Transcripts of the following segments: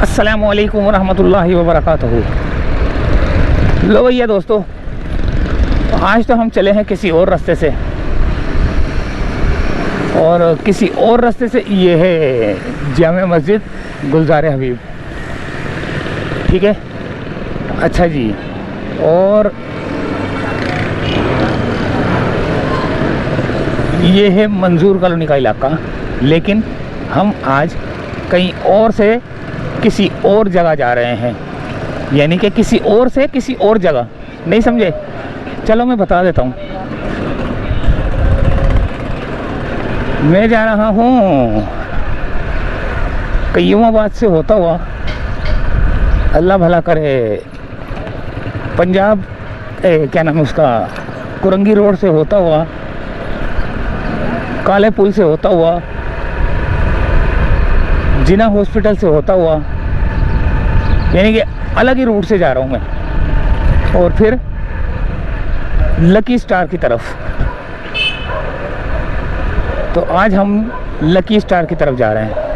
अस्सलामुअलैकुम वरहमतुल्लाहि वबरकातुहू। लो भैया दोस्तों, आज तो हम चले हैं किसी और रास्ते से, और किसी और रास्ते से ये है जामे मस्जिद गुलजार हबीब। ठीक है, अच्छा जी। और ये है मंजूर कॉलोनी का इलाका, लेकिन हम आज कहीं और से किसी और जगह जा रहे हैं, यानी कि किसी और से किसी और जगह। नहीं समझे? चलो मैं बता देता हूँ। मैं जा रहा हूँ कयूमाबाद से होता हुआ, अल्लाह भला करे, पंजाब क्या नाम है उसका, कुरंगी रोड से होता हुआ, काले पुल से होता हुआ, जिना हॉस्पिटल से होता हुआ, यानी कि अलग ही रूट से जा रहा हूँ मैं, और फिर लकी स्टार की तरफ। तो आज हम लकी स्टार की तरफ जा रहे हैं।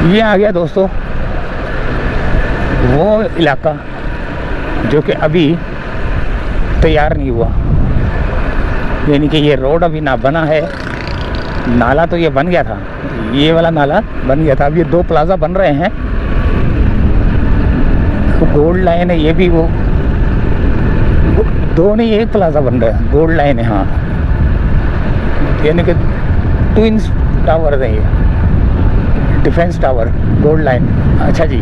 ये आ गया दोस्तों वो इलाका जो कि अभी तैयार नहीं हुआ, यानी कि ये रोड अभी ना बना है। नाला तो ये बन गया था, ये वाला नाला बन गया था। अब ये दो प्लाजा बन रहे हैं, तो गोल्ड लाइन है, ये भी वो दो नहीं एक प्लाजा बन रहा है, गोल्ड लाइन है। हाँ, यानी कि ट्विंस टावर है, ये डिफेंस टावर, गोल्ड लाइन। अच्छा जी,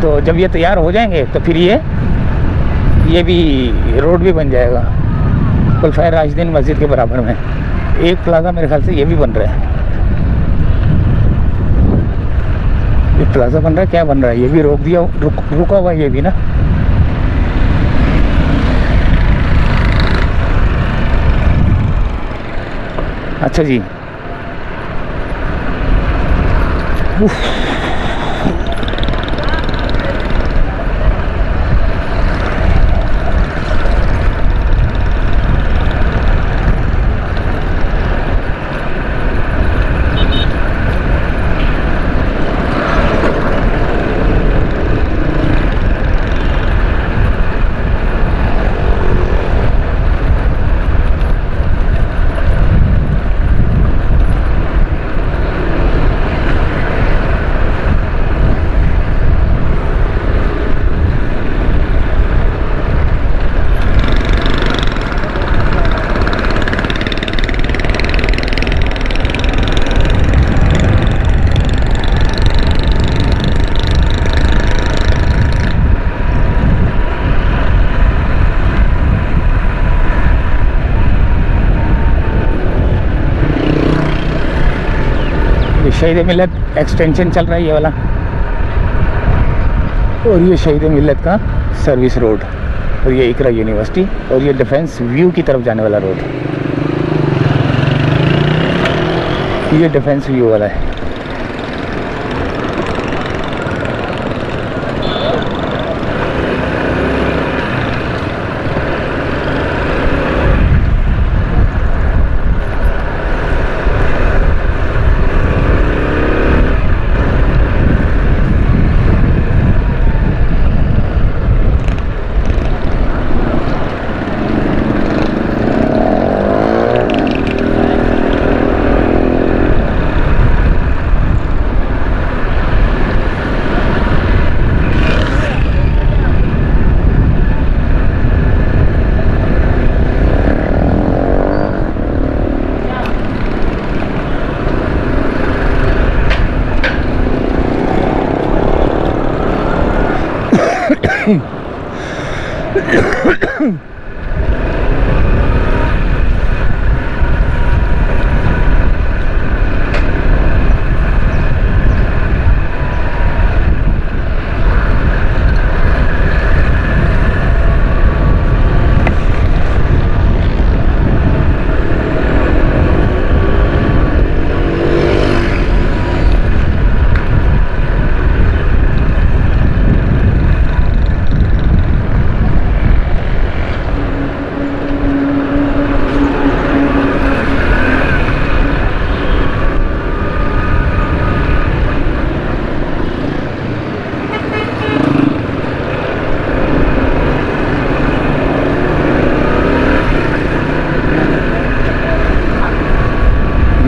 तो जब ये तैयार हो जाएंगे तो फिर ये भी रोड भी बन जाएगा कुलफायर राशिदीन मस्जिद के बराबर में। एक प्लाजा मेरे ख्याल से ये भी बन रहा है। ये प्लाजा बन रहा है, क्या बन रहा है, ये भी रोक दिया, रुका हुआ ये भी ना। अच्छा जी, शहीद मिल्लत एक्सटेंशन चल रहा है ये वाला, और ये शहीद मिल्लत का सर्विस रोड, और ये इकरा यूनिवर्सिटी, और ये डिफेंस व्यू की तरफ जाने वाला रोड, ये डिफेंस व्यू वाला है।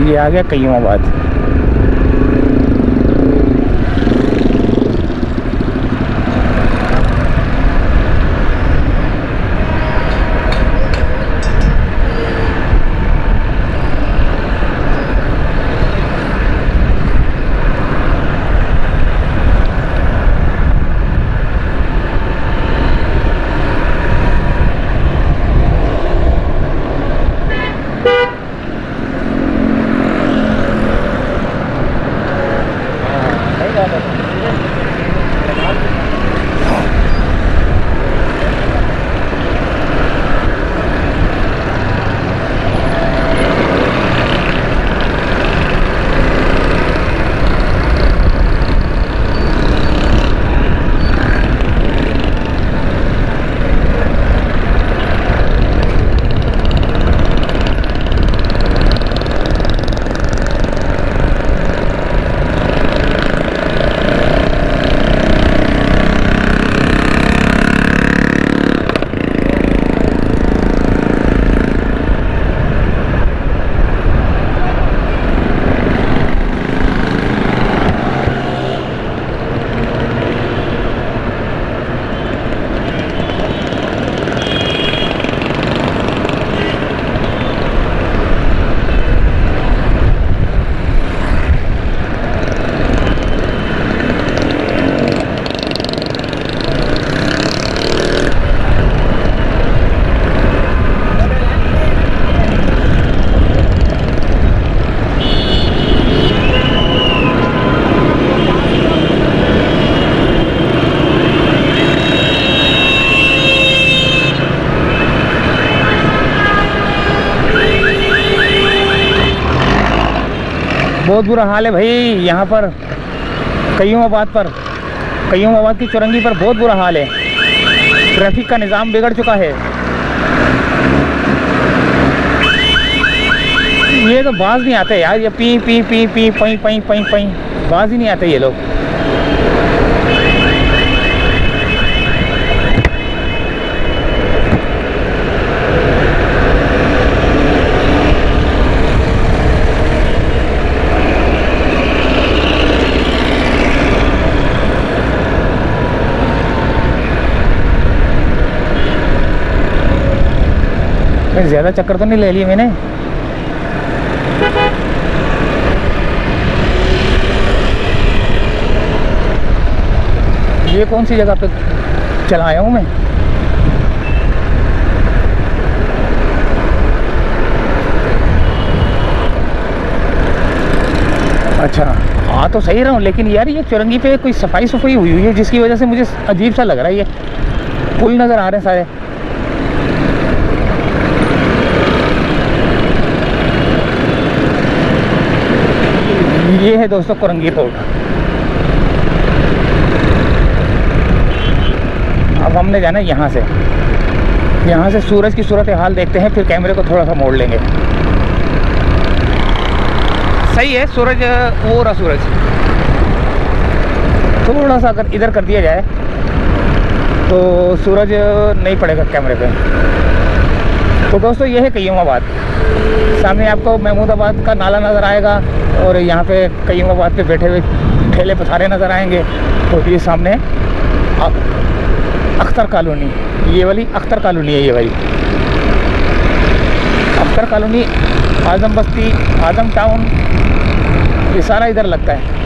ये आ गया कईमाबाद। बहुत बुरा हाल है भाई यहाँ पर कईमाबाद की चुरंगी पर बहुत बुरा हाल है। ट्रैफिक का निज़ाम बिगड़ चुका है। ये तो बाज नहीं आते यार, ये पी पी पी पी पई पई पई पई बाज ही नहीं आते ये लोग। ज़्यादा चक्कर तो नहीं ले लिए मैंने। ये कौन सी जगह पे चला आया हूँ मैं? अच्छा हाँ तो सही रहा हूँ, लेकिन यार ये चुरंगी पे कोई सफाई हुई है जिसकी वजह से मुझे अजीब सा लग रहा है। ये पुल नज़र आ रहे हैं सारे। ये है दोस्तों कुरंगी रोड। अब हमने जाना है यहाँ से सूरज की सूरत हाल देखते हैं, फिर कैमरे को थोड़ा सा मोड़ लेंगे। सही है सूरज, वो रहा सूरज। थोड़ा सा अगर इधर कर दिया जाए तो सूरज नहीं पड़ेगा कैमरे पे। तो दोस्तों ये है कईमाबाद। सामने आपको महमूदाबाद का नाला नज़र आएगा और यहाँ पे कईमाबाद पे बैठे हुए ठेले पथारे नज़र आएंगे। तो ये सामने अख्तर कॉलोनी, ये वाली अख्तर कॉलोनी है। ये वाली अख्तर कॉलोनी, आज़म बस्ती, आज़म टाउन, ये सारा इधर लगता है।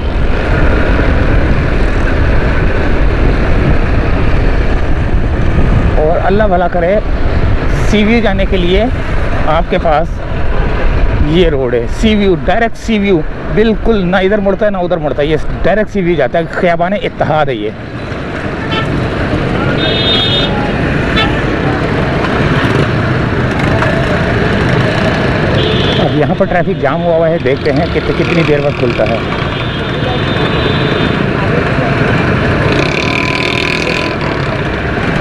अल्लाह भला करे, सी व्यू जाने के लिए आपके पास ये रोड है, सी व्यू, डायरेक्ट सी व्यू, बिल्कुल ना इधर मुड़ता है ना उधर मुड़ता है, ये डायरेक्ट सी व्यू जाता है। ख़ियाबान इत्तेहाद है ये। अब यहाँ पर ट्रैफिक जाम हुआ है, देखते हैं कितनी देर बाद खुलता है।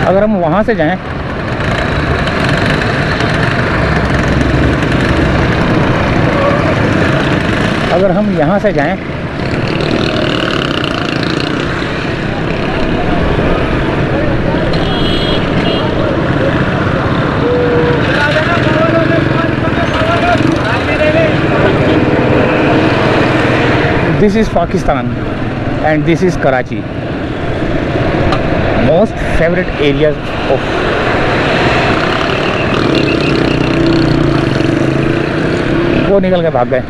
अगर हम वहाँ से जाएं, अगर हम यहाँ से जाएं, this is Pakistan and this is Karachi, most favourite areas of. वो निकल के भाग गए।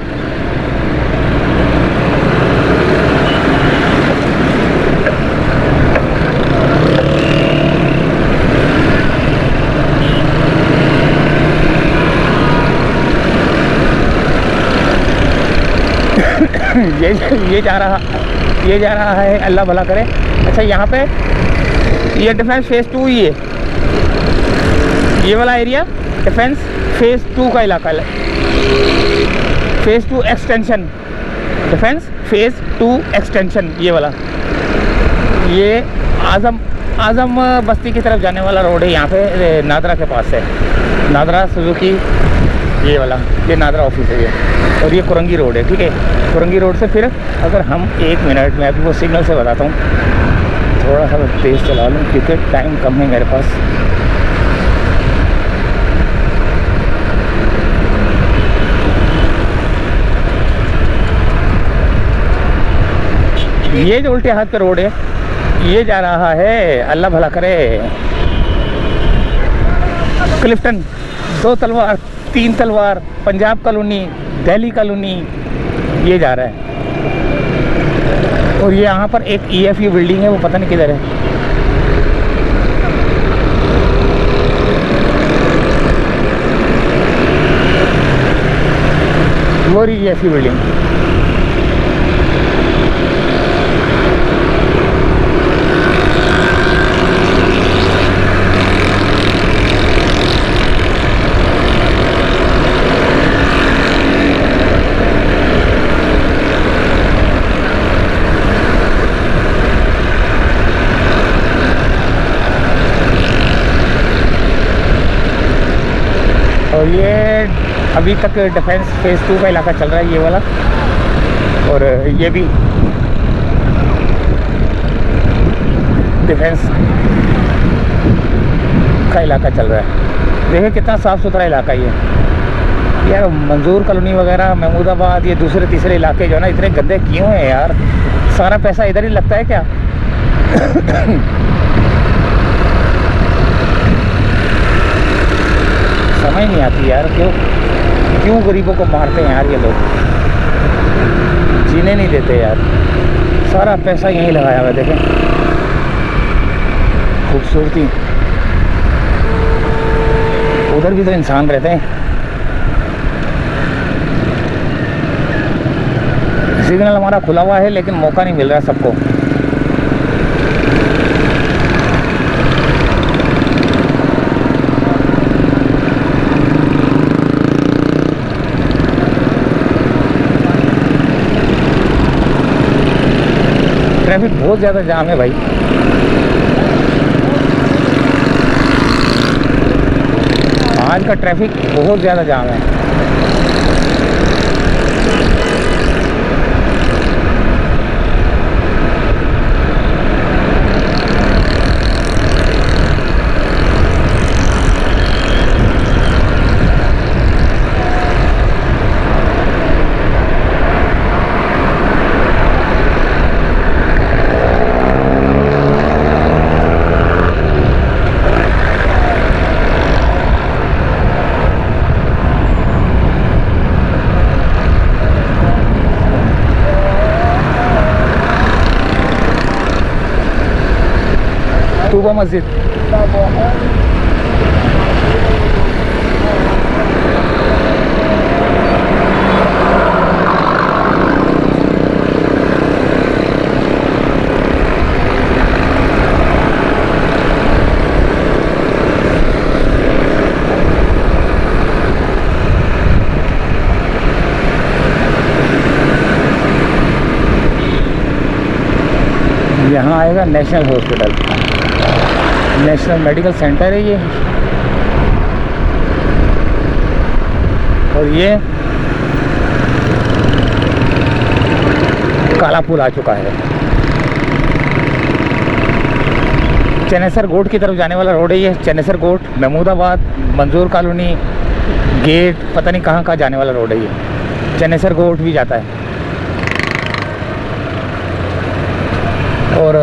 ये जा रहा है, अल्लाह भला करे। अच्छा, यहाँ पे ये डिफेंस फेज़ 2 ही है, ये वाला एरिया डिफेंस फेज़ 2 का इलाका है। Phase 2 extension, defence phase 2 extension, ये वाला, ये आज़म बस्ती की तरफ जाने वाला रोड है। यहाँ पे नादरा के पास है, नादरा सुजुकी, ये वाला, ये नादरा ऑफिस है ये, और ये कुरंगी रोड है। ठीक है, कुरंगी रोड से फिर अगर हम 1 मिनट में, अभी वो सिग्नल से बताता हूँ, थोड़ा सा तेज़ चला लूँ क्योंकि टाइम कम है मेरे पास। ये जो उल्टे हाथ का रोड है, ये जा रहा है, अल्लाह भला करे, क्लिफ्टन, 2 तलवार, 3 तलवार, पंजाब कॉलोनी, दिल्ली कॉलोनी, ये जा रहा है। और ये यहाँ पर एक EFU बिल्डिंग है, वो पता नहीं किधर है। वो रही EFU बिल्डिंग। और ये अभी तक डिफेंस फेज़ 2 का इलाका चल रहा है, ये वाला, और ये भी डिफेंस का इलाका चल रहा है। देखिए कितना साफ़ सुथरा इलाका ये यार। मंजूर कॉलोनी वगैरह, महमूदाबाद, ये दूसरे तीसरे इलाके जो है ना, इतने गंदे क्यों हैं यार? सारा पैसा इधर ही लगता है क्या? समझ नहीं आती यार, क्यों गरीबों को मारते हैं यार ये लोग, जीने नहीं देते यार। सारा पैसा यहीं लगाया हुआ है, देखें खूबसूरती। उधर भी तो इंसान रहते हैं। सिग्नल हमारा खुला हुआ है लेकिन मौका नहीं मिल रहा सबको। ट्रैफिक बहुत ज़्यादा जाम है भाई। आज का ट्रैफिक बहुत ज़्यादा जाम है। तूबा मस्जिद, यहाँ आएगा national hospital, national medical centre है ये। और ये काला पुल आ चुका है। चनेसर गोट की तरफ जाने वाला रोड है ये। चनेसर गोट, महमूदाबाद, मंजूर कॉलोनी, गेट, पता नहीं कहाँ कहाँ जाने वाला रोड है ये। चनेसर गोट भी जाता है। और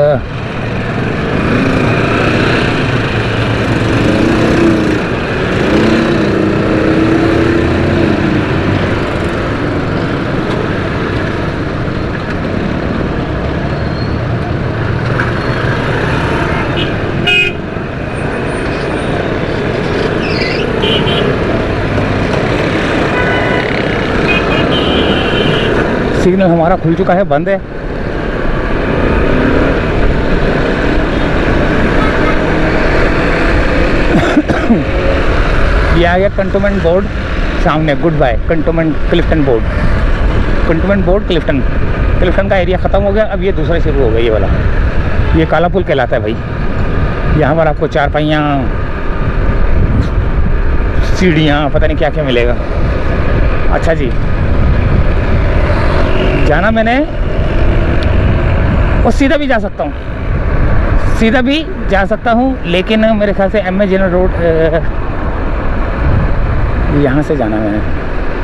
सिग्नल हमारा खुल चुका है, बंद है। ये आ गया कंटोनमेंट बोर्ड सामने, goodbye cantonment Clifton board, cantonment board Clifton. Clifton का एरिया ख़त्म हो गया, अब ये दूसरा शुरू हो गया, ये वाला। ये काला पुल कहलाता है भाई। यहाँ पर आपको चारपाइयाँ, सीढ़ियाँ, पता नहीं क्या क्या मिलेगा। अच्छा जी, जाना मैंने, और सीधा भी जा सकता हूँ, सीधा भी जा सकता हूँ, लेकिन मेरे ख्याल से एम ए जनरल रोड यहाँ से जाना मैंने,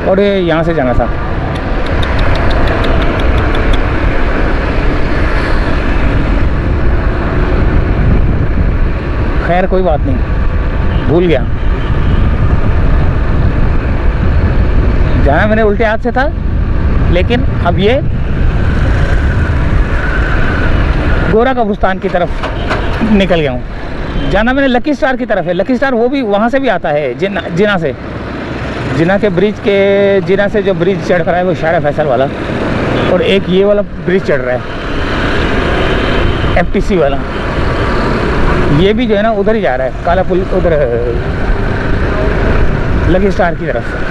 और यहाँ से जाना था। खैर कोई बात नहीं, भूल गया। जाना मैंने उल्टे हाथ से था, लेकिन अब ये गोरा कब्रिस्तान की तरफ निकल गया हूँ। जाना मैंने लकी स्टार की तरफ है। लकी स्टार वो भी वहाँ से भी आता है, जिना से, जिना के ब्रिज के, जिना से जो ब्रिज चढ़ रहा है वो शारा फैसल वाला, और एक ये वाला ब्रिज चढ़ रहा है FTC वाला, ये भी जो है ना उधर ही जा रहा है, काला पुल उधर लकी स्टार की तरफ।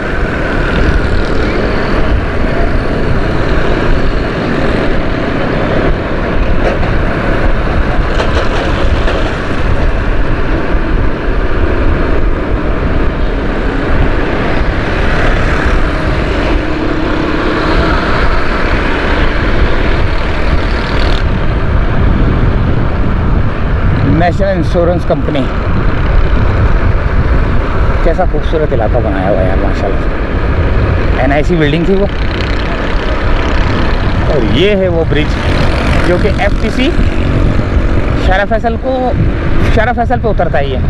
नेशनल इंश्योरेंस कंपनी, कैसा खूबसूरत इलाका बनाया हुआ है यार माशाल्लाह। NIC बिल्डिंग थी वो, और ये है वो ब्रिज जो कि FTC शारा फैसल पे उतरता है। ये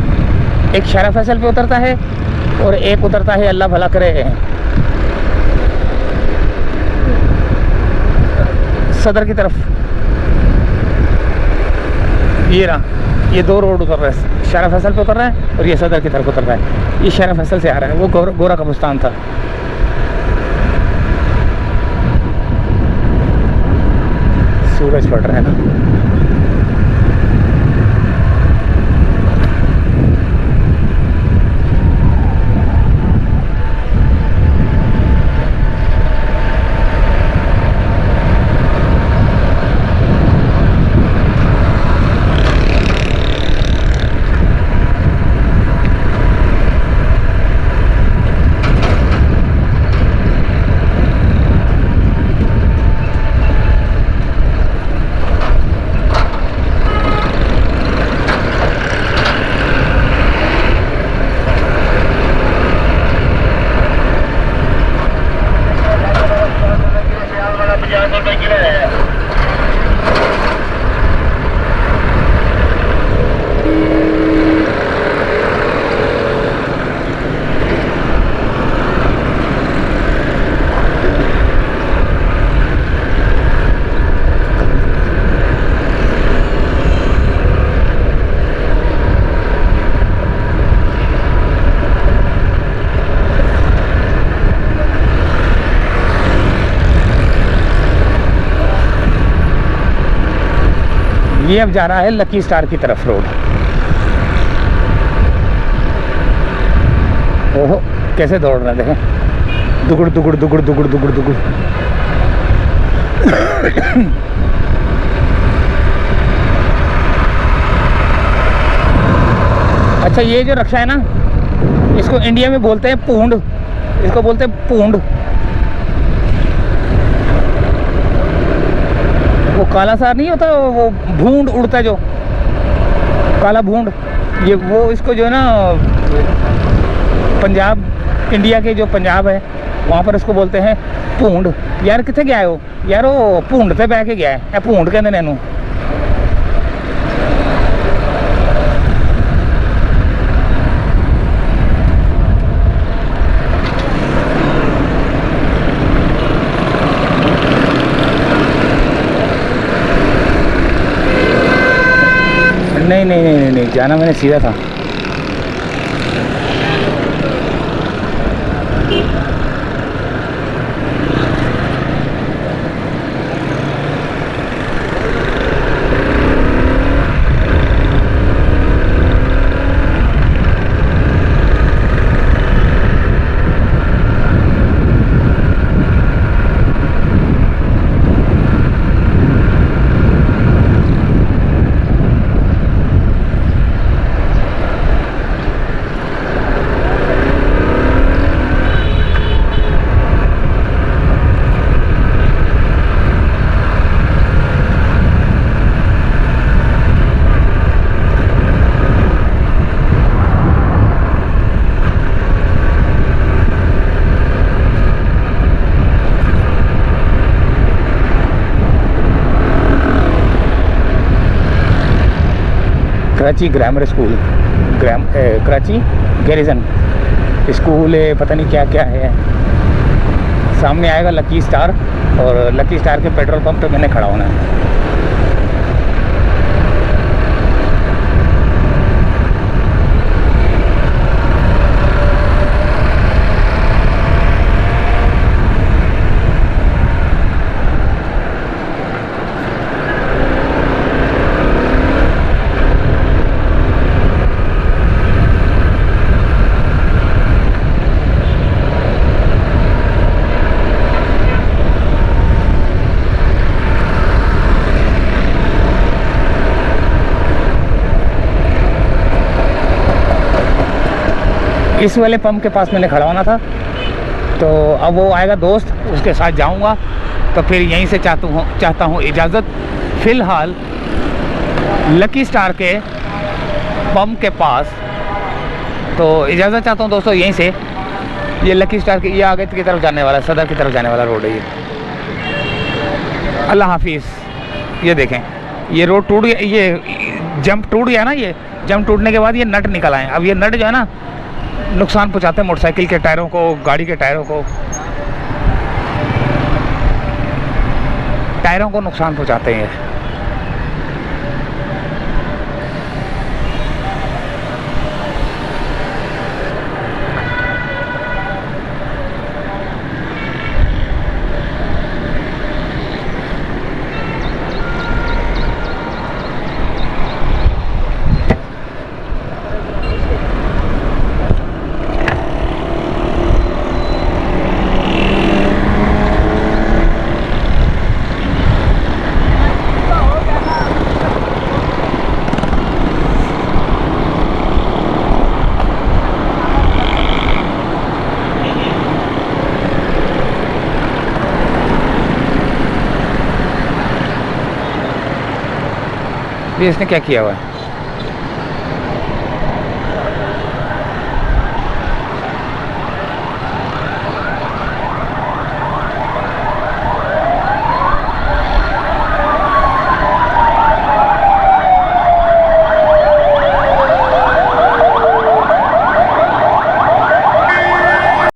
एक शारा फैसल पे उतरता है, और एक उतरता है, अल्लाह भला करे, सदर की तरफ। ये रहा, ये दो रोड उतर रहा है, शारा फैसल पे उतर रहा है और ये सदर की तरफ उतर रहा है। ये शारा फैसल से आ रहा है, वो गोरा कब्रिस्तान था। सूरज पड़ रहा है ना। ये अब जा रहा है लकी स्टार की तरफ रोड। ओहो कैसे दौड़ रहे हैं देखें, दुगुड़ दुगुड़ दुगुड़ दुगुड़ दुगुड़ दुगुड़। अच्छा, ये जो रक्षा है ना, इसको इंडिया में बोलते हैं पूंड, इसको बोलते हैं पूंड। वो काला सार नहीं होता, वो भूंड उड़ता है जो, काला भूंड, ये वो इसको जो है ना पंजाब, इंडिया के जो पंजाब है वहाँ पर इसको बोलते हैं पूंड। यार कितने गया है वो? यार वो पूंड से बह के गया है, पूंड कहते हैं इन्हू। नहीं नहीं नहीं नहीं नहीं, जाना मैंने सीधा था। Karachi grammar school, Karachi garrison school है, पता नहीं क्या क्या है। सामने आएगा लकी स्टार, और लकी स्टार के पेट्रोल पंप पे मैंने खड़ा होना है। इस वाले पंप के पास मैंने खड़ा होना था, तो अब वो आएगा दोस्त, उसके साथ जाऊंगा, तो फिर यहीं से चाहता हूँ इजाज़त फ़िलहाल लकी स्टार के पंप के पास। तो इजाज़त चाहता हूँ दोस्तों यहीं से। ये लकी स्टार की, ये आगे की तरफ जाने वाला, सदर की तरफ जाने वाला रोड है ये। अल्लाह हाफिज़। ये देखें, ये रोड टूट गया, ये जंप टूट गया ना, ये जंप टूटने के बाद ये नट निकल आए। अब ये नट जो है ना नुकसान पहुंचाते हैं मोटरसाइकिल के टायरों को, गाड़ी के टायरों को नुकसान पहुंचाते हैं। ये इसने क्या किया हुआ है?